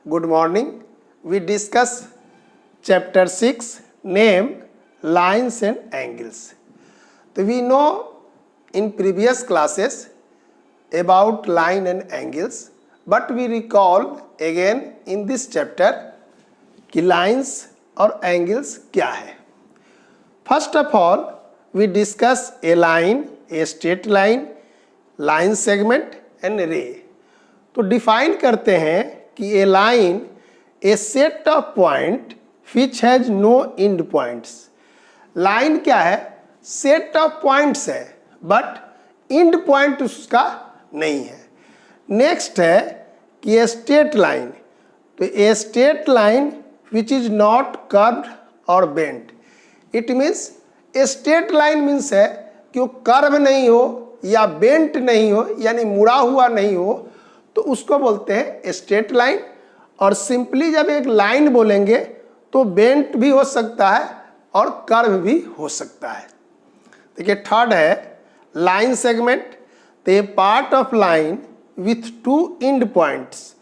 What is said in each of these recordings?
Good morning. We discuss chapter 6 named lines and angles. So we know in previous classes about line and angles, but we recall again in this chapter कि lines और angles क्या है. First of all, we discuss a line, a straight line, line segment and ray. तो define करते हैं कि a line, a set of point which has no end points. Line क्या है? Set of points है, but end point उसका नहीं है. Next है कि a straight line. तो a straight line which is not curved or bent. It means a straight line means है कि वो कर्व नहीं हो या बेंट नहीं हो, यानी मुड़ा हुआ नहीं हो, तो उसको बोलते हैं स्ट्रेट लाइन. और सिंपली जब एक लाइन बोलेंगे तो बेंट भी हो सकता है और कर्व भी हो सकता है. देखिए थर्ड है लाइन सेगमेंट. तो a part of line with two end points.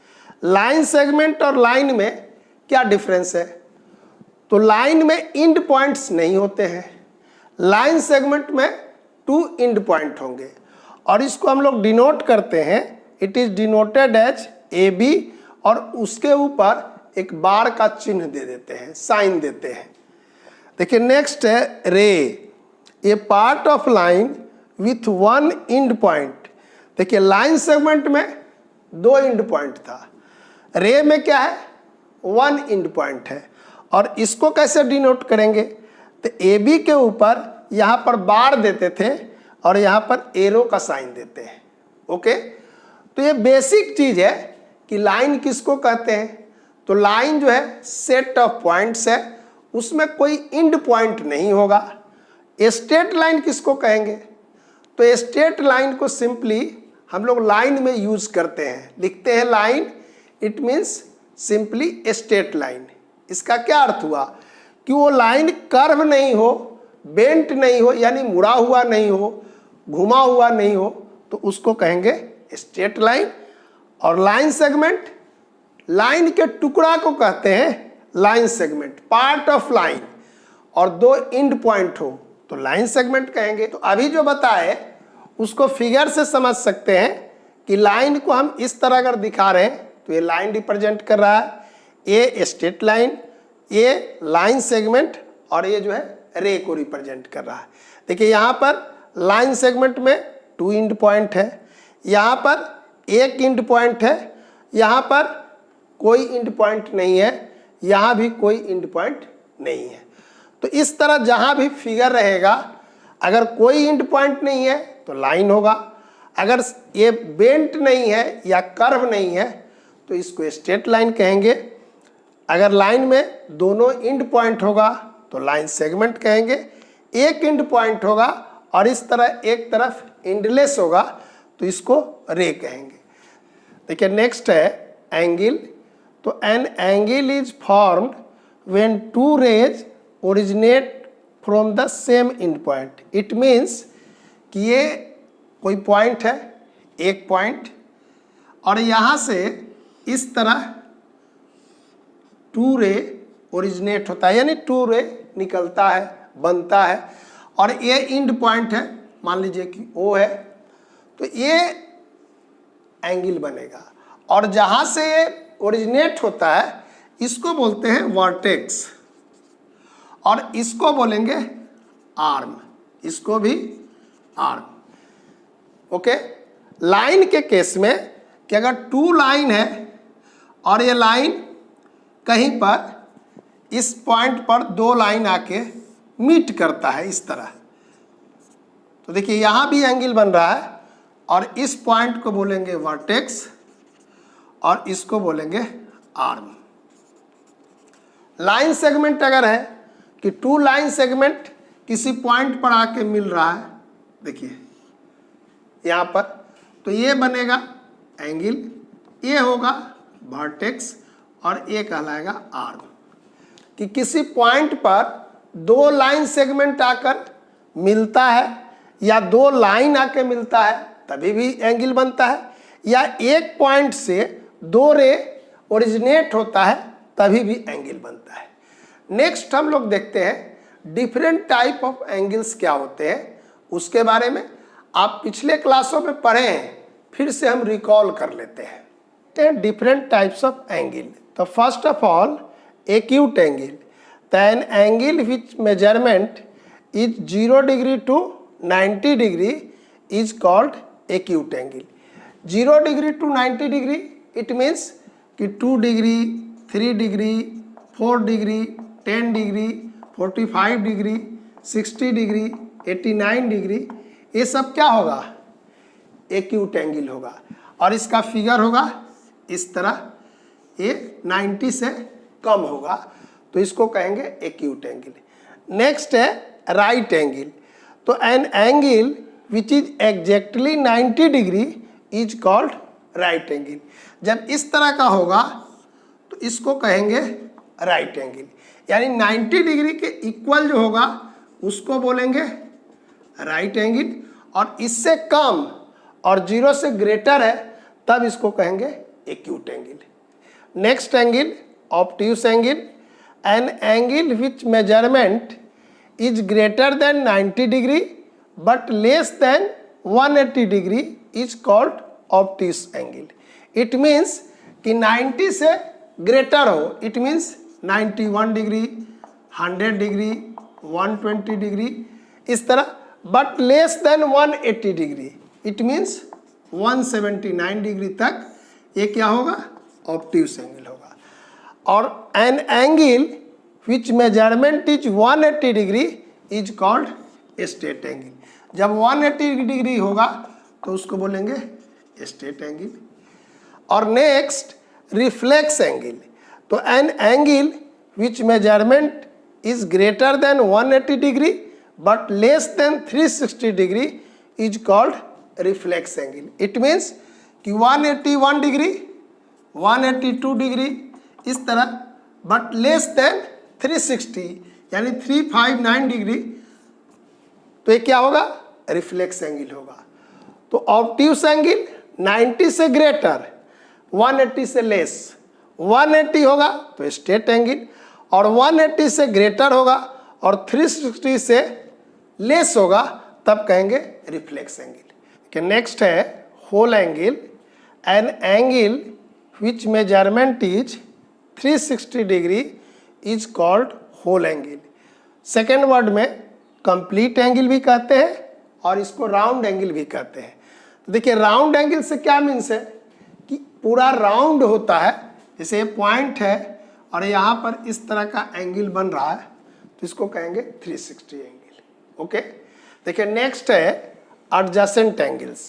Line segment और लाइन में क्या डिफरेंस है? तो लाइन में एंड पॉइंट्स नहीं होते हैं, लाइन सेगमेंट में टू एंड पॉइंट होंगे और इसको हम लोग डिनोट करते हैं. It is denoted as A B और उसके ऊपर एक बार का चिन्ह दे देते हैं, साइन देते हैं. देखिए नेक्स्ट है ray. A part of line with one end point. देखिए लाइन सेगमेंट में दो एंड पॉइंट था, रे में क्या है? वन एंड पॉइंट है. और इसको कैसे डिनोट करेंगे? तो ए बी के ऊपर यहाँ पर बार देते थे और यहाँ पर एरो का साइन देते हैं. ओके, तो ये बेसिक चीज है कि लाइन किसको कहते हैं. तो लाइन जो है सेट ऑफ पॉइंट्स है, उसमें कोई एंड पॉइंट नहीं होगा. स्ट्रेट लाइन किसको कहेंगे? तो स्ट्रेट लाइन को सिंपली हम लोग लाइन में यूज करते हैं, लिखते हैं line. It means simply straight line. इसका क्या अर्थ हुआ कि वो लाइन कर्व नहीं हो, बेंट नहीं हो, यानी मुड़ा हुआ नहीं हो, घुमा हुआ नहीं हो, तो उसको कहेंगे स्ट्रेट लाइन. और लाइन सेगमेंट, लाइन के टुकड़ा को कहते हैं line segment. Part of line और दो एंड पॉइंट हो तो लाइन सेगमेंट कहेंगे. तो अभी जो बताए उसको फिगर से समझ सकते हैं कि लाइन को हम इस तरह अगर दिखा रहे हैं तो ये लाइन रिप्रेजेंट कर रहा है, ये स्ट्रेट लाइन, ये लाइन सेगमेंट और ये जो है रे को रिप्रेजेंट कर रहा है. देखिए यहाँ पर लाइन सेगमेंट में टू एंड पॉइंट है, यहाँ पर एक एंड पॉइंट है, यहाँ पर कोई एंड पॉइंट नहीं है, यहाँ भी कोई एंड पॉइंट नहीं है. तो इस तरह जहाँ भी फिगर रहेगा अगर कोई एंड पॉइंट नहीं है तो लाइन होगा, अगर ये बेंट नहीं है या कर्व नहीं है तो इसको स्ट्रेट लाइन कहेंगे. अगर लाइन में दोनों एंड पॉइंट होगा तो लाइन सेगमेंट कहेंगे. एक एंड पॉइंट होगा और इस तरह एक तरफ एंडलेस होगा तो इसको रे कहेंगे. देखिए नेक्स्ट है एंगल. तो an angle is formed when two rays originate from the same end point. It means कि ये कोई पॉइंट है, एक पॉइंट, और यहाँ से इस तरह टू रे ओरिजिनेट होता है, यानी टू रे निकलता है, बनता है, और ये एंड पॉइंट है, मान लीजिए कि ओ है, तो ये एंगल बनेगा. और जहां से ये ओरिजिनेट होता है इसको बोलते हैं वर्टेक्स और इसको बोलेंगे आर्म, इसको भी आर्म. ओके, लाइन के केस में कि अगर टू लाइन है और ये लाइन कहीं पर इस पॉइंट पर दो लाइन आके मीट करता है इस तरह, तो देखिए यहाँ भी एंगल बन रहा है और इस पॉइंट को बोलेंगे वर्टेक्स और इसको बोलेंगे आर्म. लाइन सेगमेंट अगर है कि टू लाइन सेगमेंट किसी पॉइंट पर आके मिल रहा है, देखिए यहाँ पर, तो ये बनेगा एंगल, ये होगा वर्टेक्स और ये कहलाएगा आर्म. कि किसी पॉइंट पर दो लाइन सेगमेंट आकर मिलता है या दो लाइन आके मिलता है तभी भी एंगल बनता है, या एक पॉइंट से दो रे ओरिजिनेट होता है तभी भी एंगल बनता है। नेक्स्ट हम लोग देखते हैं डिफरेंट टाइप ऑफ एंगल्स क्या होते हैं, उसके बारे में आप पिछले क्लासों में पढ़े हैं, फिर से हम रिकॉल कर लेते हैं। डिफरेंट टाइप्स ऑफ एंगल, तो first of all acute angle, तो an angle which measurement is 0 degree to 90 degree is called acute angle. 0 degree to 90 degree it means कि 2 degree, 3 degree, 4 degree, 10 degree, 45 degree, 60 degree, 89 degree, ये सब क्या होगा, acute angle होगा। और इसका figure होगा इस तरह, ये 90 से कम होगा तो इसको कहेंगे एक्यूट एंगल। नेक्स्ट है राइट एंगल, तो an angle which is exactly 90 degree is called right angle. जब इस तरह का होगा तो इसको कहेंगे राइट एंगल, यानी 90 डिग्री के इक्वल जो होगा उसको बोलेंगे राइट एंगल, और इससे कम और 0 से ग्रेटर है तब इसको कहेंगे acute angle. Next angle obtuse angle, an angle which measurement is greater than 90 degree but less than 180 degree is called obtuse angle. It means कि 90 से ग्रेटर हो, it means 91 degree, 100 degree, 120 degree, इस तरह, but less than 180 degree it means 179 degree तक ये क्या होगा, obtuse angle होगा। और N angle which measurement is 180 degree is called straight angle. जब 180 डिग्री होगा तो उसको बोलेंगे स्ट्रेट एंगल। और नेक्स्ट रिफ्लेक्स एंगल, तो an angle which measurement is greater than 180 degree but less than 360 degree is called reflex angle. It means कि 181 degree, 182 degree, इस तरह, बट लेस देन 360 यानी 359 डिग्री, तो ये क्या होगा, रिफ्लेक्स एंगल होगा। तो ऑब्ट्यूस एंगल 90 से ग्रेटर, 180 से लेस, 180 होगा तो स्ट्रेट एंगल, और 180 से ग्रेटर होगा और 360 से लेस होगा तब कहेंगे रिफ्लेक्स एंगल। नेक्स्ट है whole angle, an angle which measurement is 360 degree is called whole angle. Second word में कंप्लीट एंगल भी कहते हैं और इसको राउंड एंगल भी कहते हैं। तो देखिए राउंड एंगल से क्या मीन्स है कि पूरा राउंड होता है, जैसे ये पॉइंट है और यहाँ पर इस तरह का एंगल बन रहा है तो इसको कहेंगे 360 एंगल। ओके, देखिए नेक्स्ट है एडजेसेंट एंगल्स।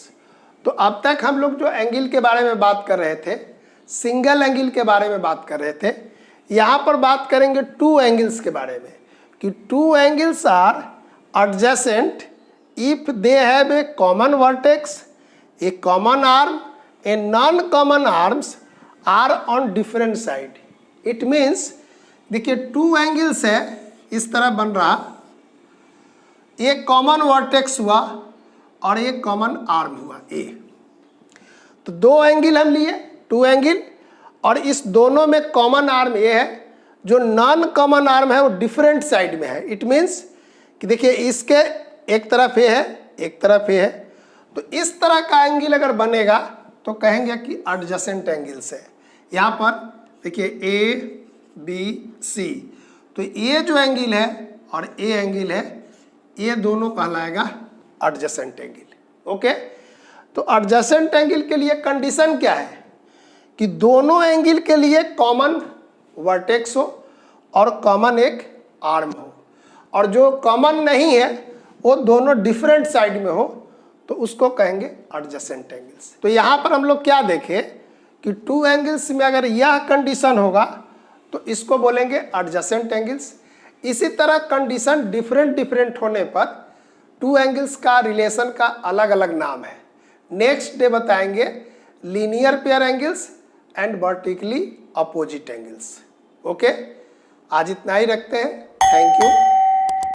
तो अब तक हम लोग जो एंगल के बारे में बात कर रहे थे, सिंगल एंगल के बारे में बात कर रहे थे, यहाँ पर बात करेंगे टू एंगल्स के बारे में कि two angles are adjacent if they have a common vertex, a common arm, a non common arms are on different side. It means देखिए टू एंगल्स है, इस तरह बन रहा, एक कॉमन वर्टेक्स हुआ और एक कॉमन आर्म हुआ ए। तो दो एंगल हम लिए, टू एंगल, और इस दोनों में कॉमन आर्म ये है, जो नॉन कॉमन आर्म है वो डिफरेंट साइड में है। इट मीन्स कि देखिए इसके एक तरफ ये है, एक तरफ ये है, तो इस तरह का एंगल अगर बनेगा तो कहेंगे कि एडजेसेंट एंगल्स है। यहाँ पर देखिए ए बी सी, तो ये जो एंगल है और ये एंगल है, ये दोनों कहलाएगा एडजेसेंट एंगल। ओके, तो एडजेसेंट एंगल के लिए कंडीशन क्या है कि दोनों एंगल के लिए कॉमन वर्टेक्स हो और कॉमन एक आर्म हो, और जो कॉमन नहीं है वो दोनों डिफरेंट साइड में हो तो उसको कहेंगे एडजेसेंट एंगल्स। तो यहाँ पर हम लोग क्या देखें कि टू एंगल्स में अगर यह कंडीशन होगा तो इसको बोलेंगे एडजेसेंट एंगल्स। इसी तरह कंडीशन डिफरेंट होने पर टू एंगल्स का रिलेशन का अलग अलग नाम है। नेक्स्ट डे बताएंगे linear pair angles and vertically opposite angles. Okay, आज इतना ही रखते हैं। Thank you.